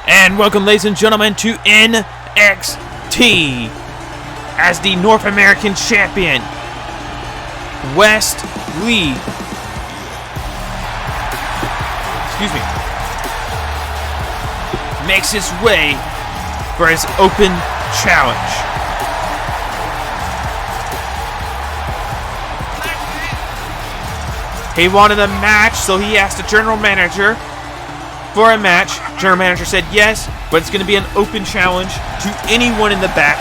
And welcome, ladies and gentlemen, to NXT as the North American Champion, Wes Lee. Makes his way for his open challenge. He wanted a match, so he asked the general manager for a match. General manager said yes, but it's going to be an open challenge to anyone in the back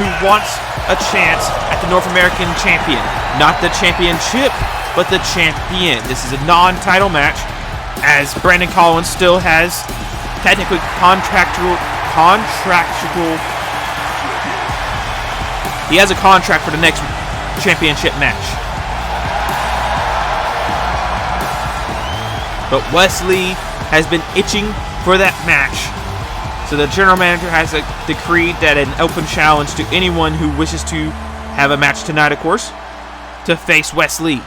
who wants a chance at the North American Champion. Not the championship, but the champion. This is a non-title match, as Brandon Collins still has technically contractual. He has a contract for the next championship match. But Wes Lee has been itching for that match. So the general manager has decreed that an open challenge to anyone who wishes to have a match tonight, of course, to face Wes Lee.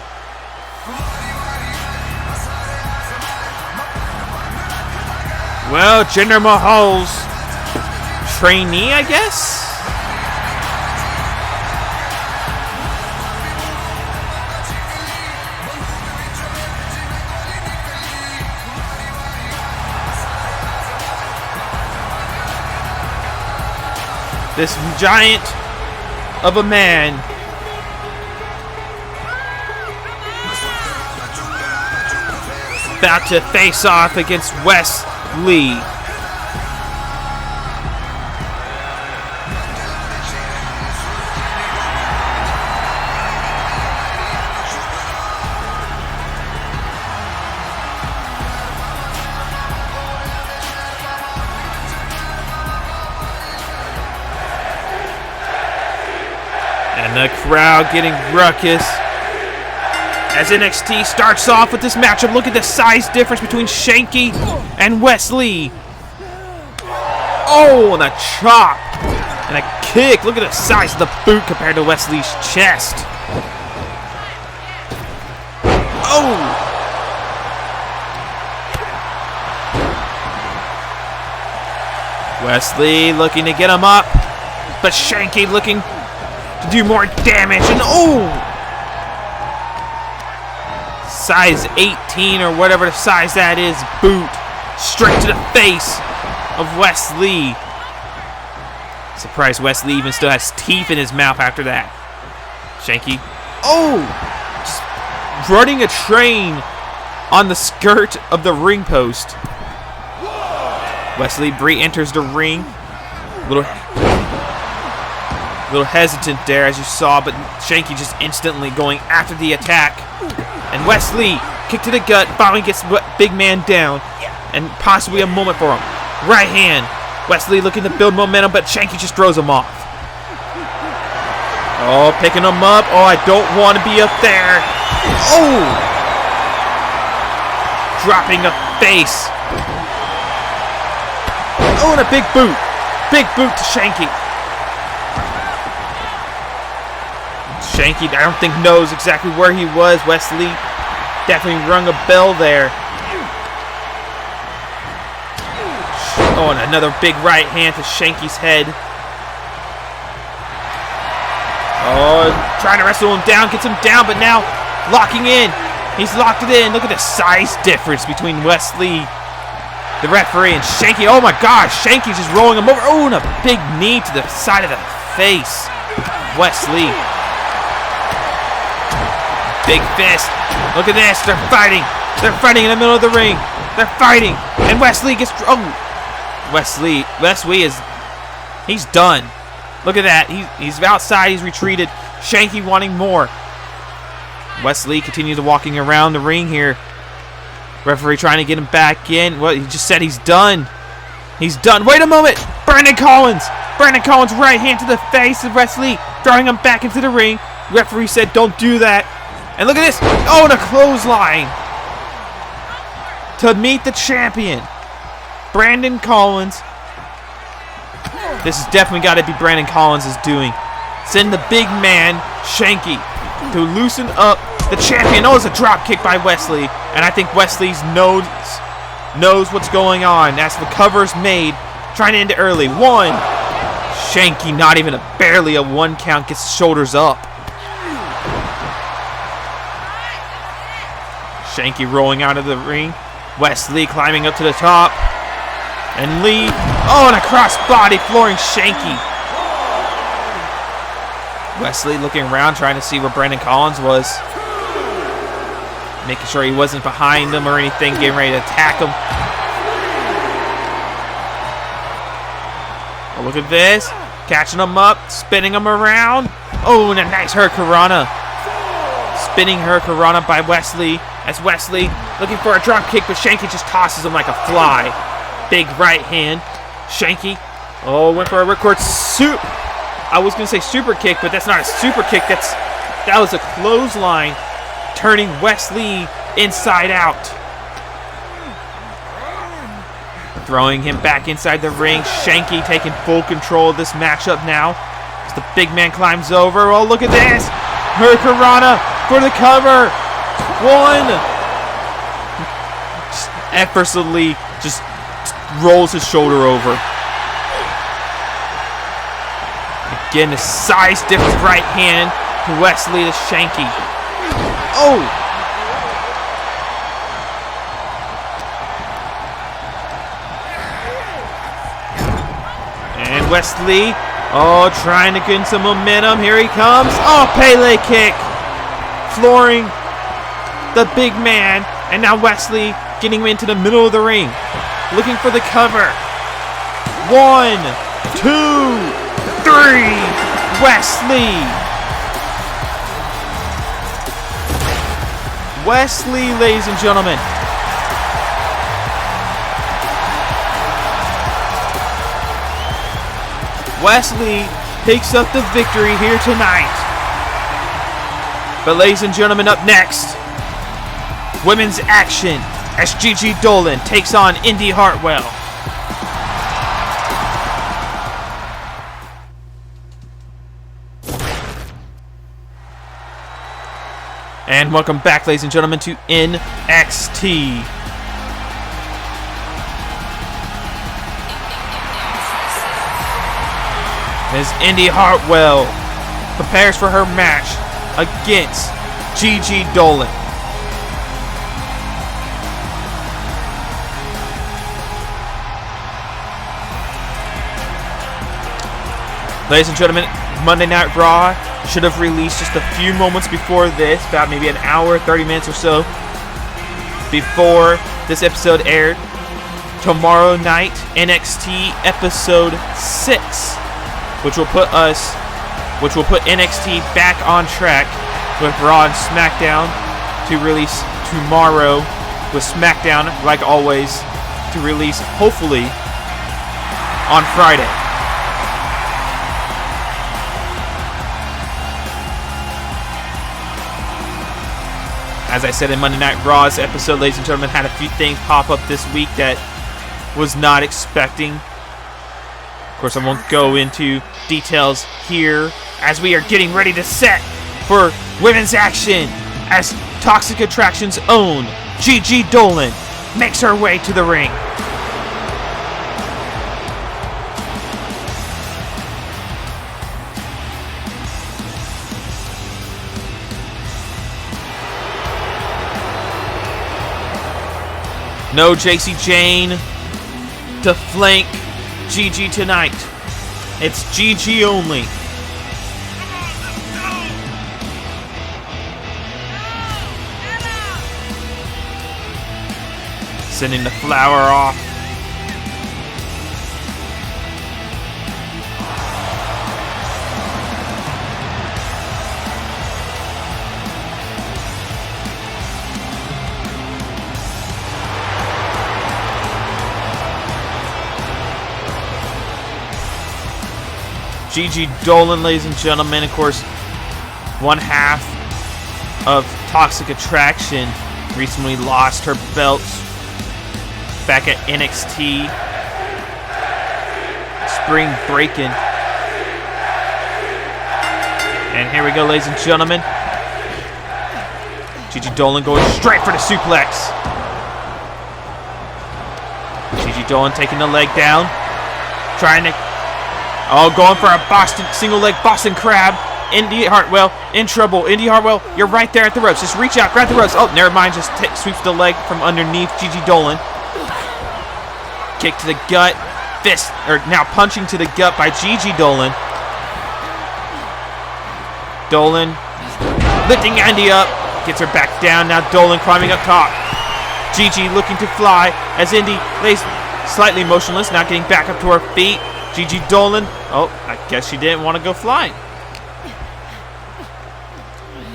Well, Jinder Mahal's trainee, I guess? This giant of a man about to face off against Wes Lee. And the crowd getting ruckus as NXT starts off with this matchup. Look at the size difference between Shanky and Wes Lee. Oh, and a chop and a kick. Look at the size of the boot compared to Wes Lee's chest. Oh! Wes Lee looking to get him up, but Shanky looking to do more damage, and size 18 or whatever the size that is, boot straight to the face of Wes Lee. Surprised Wes Lee even still has teeth in his mouth after that. Shanky, just running a train on the skirt of the ring post. Wes Lee enters the ring. Little hesitant there, as you saw, but Shanky just instantly going after the attack. And Wes Lee, kick to the gut, finally gets big man down, and possibly a moment for him. Right hand. Wes Lee looking to build momentum, but Shanky just throws him off. Oh, picking him up. Oh, I don't want to be up there. Oh! Dropping a face. Oh, and a big boot. Big boot to Shanky. Shanky, I don't think, knows exactly where he was. Wes Lee definitely rung a bell there. Oh, and another big right hand to Shanky's head. Oh, trying to wrestle him down, gets him down, but now locking in. He's locked it in. Look at the size difference between Wes Lee, the referee, and Shanky. Oh my gosh, Shanky's just rolling him over. Oh, and a big knee to the side of the face. Wes Lee. Big fist. Look at this. They're fighting. They're fighting in the middle of the ring. They're fighting. And Wes Lee gets... Oh. Wes Lee is... He's done. Look at that. He's outside. He's retreated. Shanky wanting more. Wes Lee continues walking around the ring here. Referee trying to get him back in. Well, he just said he's done. He's done. Wait a moment. Brandon Collins. Brandon Collins' right hand to the face of Wes Lee, throwing him back into the ring. Referee said don't do that. And look at this. Oh, and a clothesline to meet the champion, Brandon Collins. This has definitely got to be Brandon Collins' doing. Send the big man, Shanky, to loosen up the champion. Oh, it's a drop kick by Wes Lee. And I think Wes Lee knows knows what's going on as the cover's made. Trying to end it early. 1. Shanky, not even barely a 1 count, gets shoulders up. Shanky rolling out of the ring. Wes Lee climbing up to the top. And Lee, and a crossbody flooring Shanky. Wesley looking around, trying to see where Brandon Collins was. Making sure he wasn't behind him or anything, getting ready to attack him. Oh, look at this. Catching him up, spinning him around. Oh, and a nice Hurricanrana. Spinning Hurricanrana by Wesley. As Wesley looking for a drop kick, but Shanky just tosses him like a fly. Big right hand. Shanky, went for a ripcord soup. I was going to say super kick, but that's not a super kick. That was a clothesline, turning Wesley inside out. Throwing him back inside the ring. Shanky taking full control of this matchup now. As the big man climbs over. Oh, look at this. Hurricanrana for the cover. 1. Just effortlessly just rolls his shoulder over. Again, a size difference right hand to Wesley to Shanky. Oh! And Wesley, trying to get some momentum. Here he comes. Oh, Pele kick. Flooring the big man. And now Wesley getting into the middle of the ring. Looking for the cover. 1, 2, 3. Wesley. Wesley, ladies and gentlemen. Wesley picks up the victory here tonight. But ladies and gentlemen, up next, women's action as Gigi Dolan takes on Indy Hartwell. And welcome back, ladies and gentlemen, to NXT. As Indy Hartwell prepares for her match against Gigi Dolan. Ladies and gentlemen, Monday Night Raw should have released just a few moments before this, about maybe an hour, 30 minutes or so before this episode aired. Tomorrow night, NXT episode 6, which will put NXT back on track with Raw and SmackDown to release tomorrow, with SmackDown, like always, to release hopefully on Friday. As I said in Monday Night Raw's episode, ladies and gentlemen, had a few things pop up this week that was not expecting. Of course, I won't go into details here as we are getting ready to set for women's action as Toxic Attraction's own Gigi Dolan makes her way to the ring. No JC Jane to flank Gigi tonight. It's Gigi only. Sending the flower off. Gigi Dolan, ladies and gentlemen, of course, one half of Toxic Attraction, recently lost her belt back at NXT Spring Breakin'. And here we go, ladies and gentlemen. Gigi Dolan going straight for the suplex. Gigi Dolan taking the leg down. Trying to... Oh, going for a single leg Boston Crab. Indy Hartwell in trouble. Indy Hartwell, you're right there at the ropes. Just reach out, grab the ropes. Oh, never mind. Just sweeps the leg from underneath Gigi Dolan. Kick to the gut. Fist, or now punching to the gut by Gigi Dolan. Dolan lifting Indy up. Gets her back down. Now Dolan climbing up top. Gigi looking to fly as Indy lays slightly motionless. Now getting back up to her feet. Gigi Dolan. Oh, I guess she didn't want to go flying.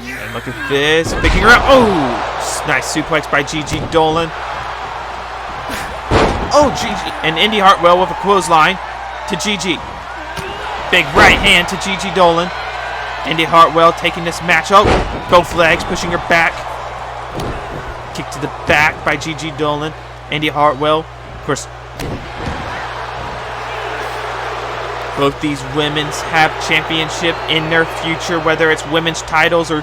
And look at this. Picking her up. Oh, nice suplex by Gigi Dolan. Oh, Gigi. And Indy Hartwell with a clothesline to Gigi. Big right hand to Gigi Dolan. Indy Hartwell taking this match. Oh, both legs pushing her back. Kick to the back by Gigi Dolan. Indy Hartwell. Of course, both these women's have championship in their future, whether it's women's titles or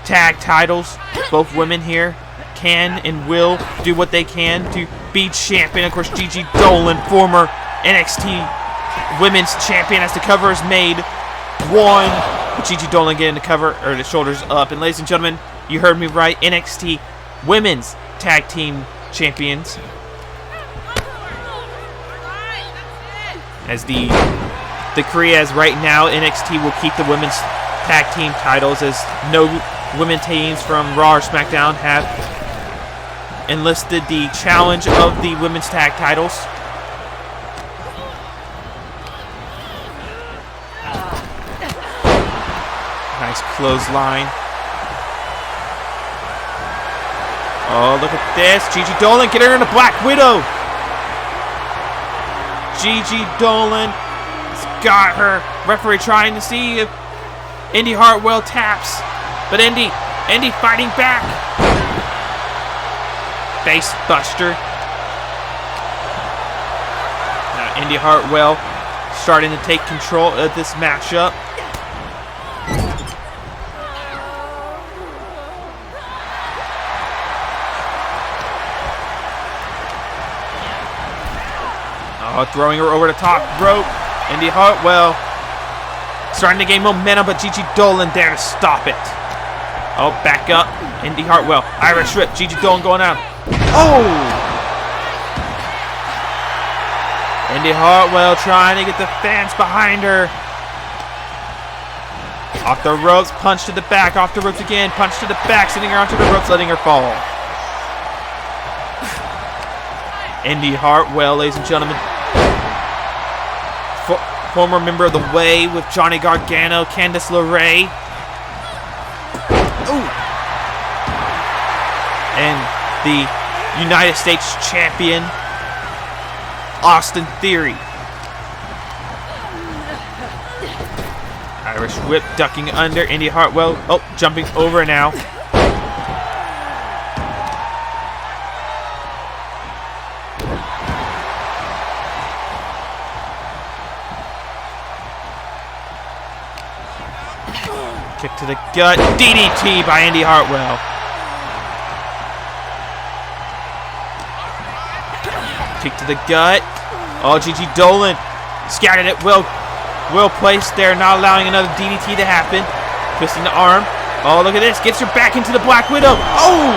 tag titles. Both women here can and will do what they can to be champion. Of course, Gigi Dolan, former NXT women's champion, as the cover is made, won. Gigi Dolan getting the cover, or the shoulders up. And ladies and gentlemen, you heard me right, NXT women's tag team champions. As the decree as right now, NXT will keep the women's tag team titles, as no women teams from Raw or SmackDown have enlisted the challenge of the women's tag titles. Nice clothesline. Oh, look at this. Gigi Dolan, get her in a Black Widow. Gigi Dolan has got her. Referee trying to see if Indy Hartwell taps. But Indy fighting back. Face buster. Now Indy Hartwell starting to take control of this matchup. Oh, throwing her over the top rope. Indy Hartwell starting to gain momentum, but Gigi Dolan there to stop it. Oh, back up. Indy Hartwell. Irish whip. Gigi Dolan going out. Oh! Indy Hartwell trying to get the fans behind her. Off the ropes. Punch to the back. Off the ropes again. Punch to the back. Sending her onto the ropes, letting her fall. Indy Hartwell, ladies and gentlemen. Former member of The Way with Johnny Gargano, Candice LeRae. Ooh. And the United States champion, Austin Theory. Irish whip, ducking under. Indy Hartwell. Oh, jumping over now. Kick to the gut. DDT by Indy Hartwell. Kick to the gut. Oh, Gigi Dolan scattered it. Well placed there, not allowing another DDT to happen. Twisting the arm. Oh, look at this. Gets her back into the Black Widow. Oh!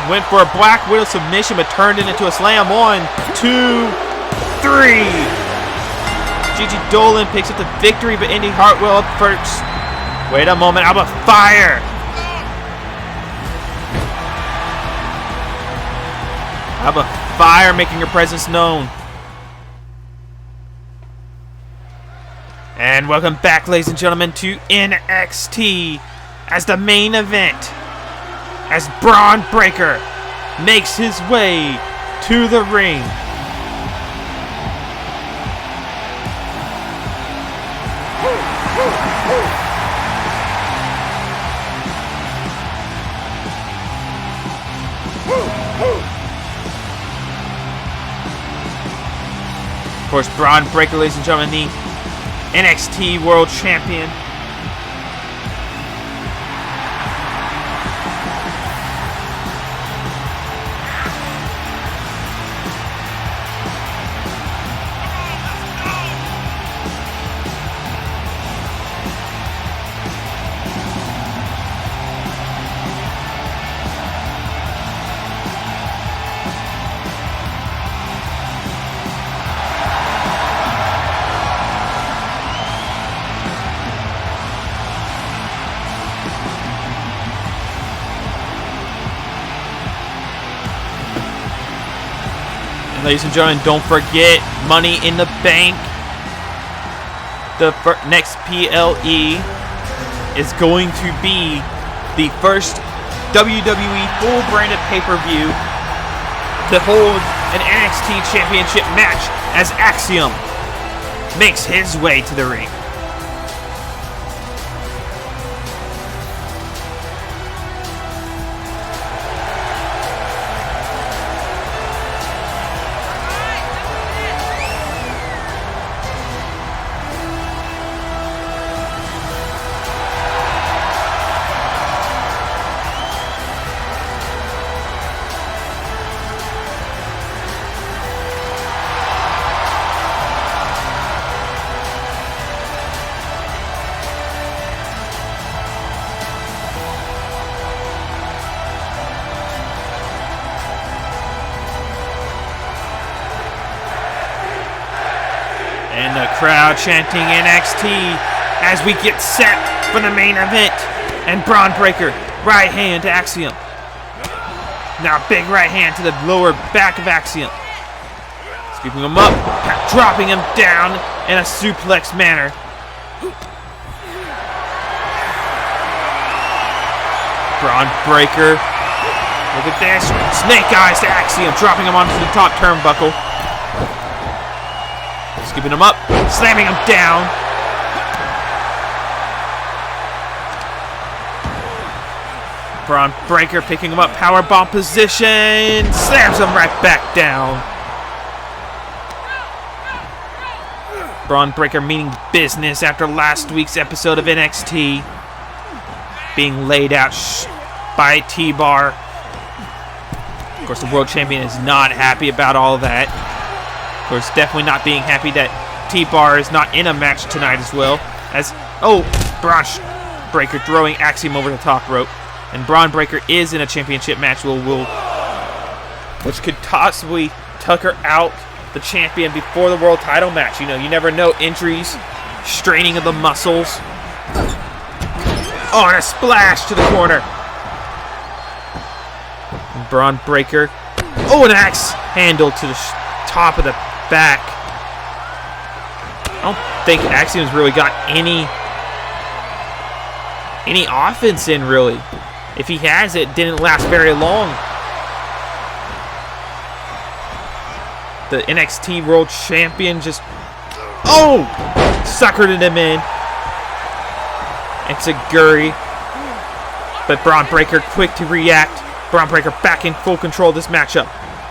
Went for a Black Widow submission, but turned it into a slam. 1, 2, 3. Gigi Dolan picks up the victory, but Indy Hartwell up first. Wait a moment, I'm a fire. I'm a fire, making her presence known. And welcome back, ladies and gentlemen, to NXT as the main event. As Braun Breaker makes his way to the ring. Of course, Braun Breaker, ladies and gentlemen, the NXT World Champion. Ladies and gentlemen, don't forget Money in the Bank. The next PLE is going to be the first WWE full branded pay-per-view to hold an NXT Championship match as Axiom makes his way to the ring. And the crowd chanting NXT as we get set for the main event. And Braun Breaker, right hand to Axiom. Now big right hand to the lower back of Axiom. Scooping him up, dropping him down in a suplex manner. Braun Breaker. Look at this. Snake eyes to Axiom, dropping him onto the top turnbuckle. Scooping him up, slamming him down. Braun Breaker picking him up, powerbomb position, slams him right back down. Braun Breaker meaning business after last week's episode of NXT. Being laid out by T-Bar. Of course, the world champion is not happy about all that. Of course, definitely not being happy that T-Bar is not in a match tonight as well. As, Braun Breaker throwing Axiom over the top rope. And Braun Breaker is in a championship match, which could possibly tucker out the champion before the world title match. You know, you never know. Injuries, straining of the muscles. Oh, and a splash to the corner. And Braun Breaker. Oh, an axe handle to the top of the back. I don't think Axiom's really got any offense in, really. If he has, it didn't last very long. The NXT World Champion just suckered him in. It's a Guri. But Braun Breaker quick to react. Braun Breaker back in full control of this matchup.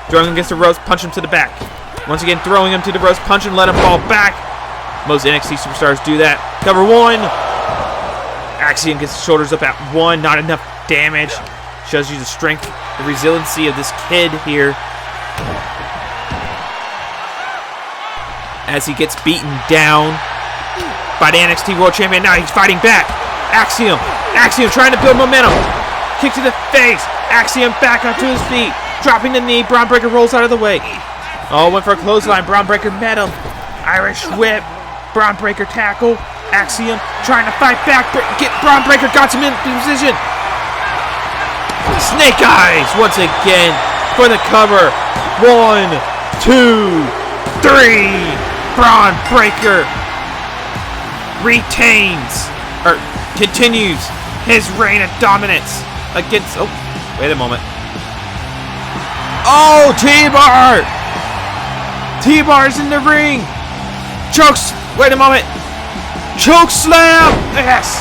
Throwing him against the ropes, punch him to the back. Once again, throwing him to the ropes, punch him, let him fall back. Most NXT superstars do that. Cover one. Axiom gets his shoulders up at one. Not enough damage. Shows you the strength, the resiliency of this kid here. As he gets beaten down by the NXT World Champion. Now he's fighting back. Axiom trying to build momentum. Kick to the face. Axiom back onto his feet. Dropping the knee. Braun Breaker rolls out of the way. Went for a clothesline. Braun Breaker met him. Irish whip. Braun Breaker tackle. Axiom trying to fight back. Braun Breaker got him in position. Snake eyes once again for the cover. 1, 2, 3. Braun Breaker continues his reign of dominance against. Wait a moment. T-Bar! T-Bar's in the ring. Chokes. Wait a moment. Choke slam. Yes.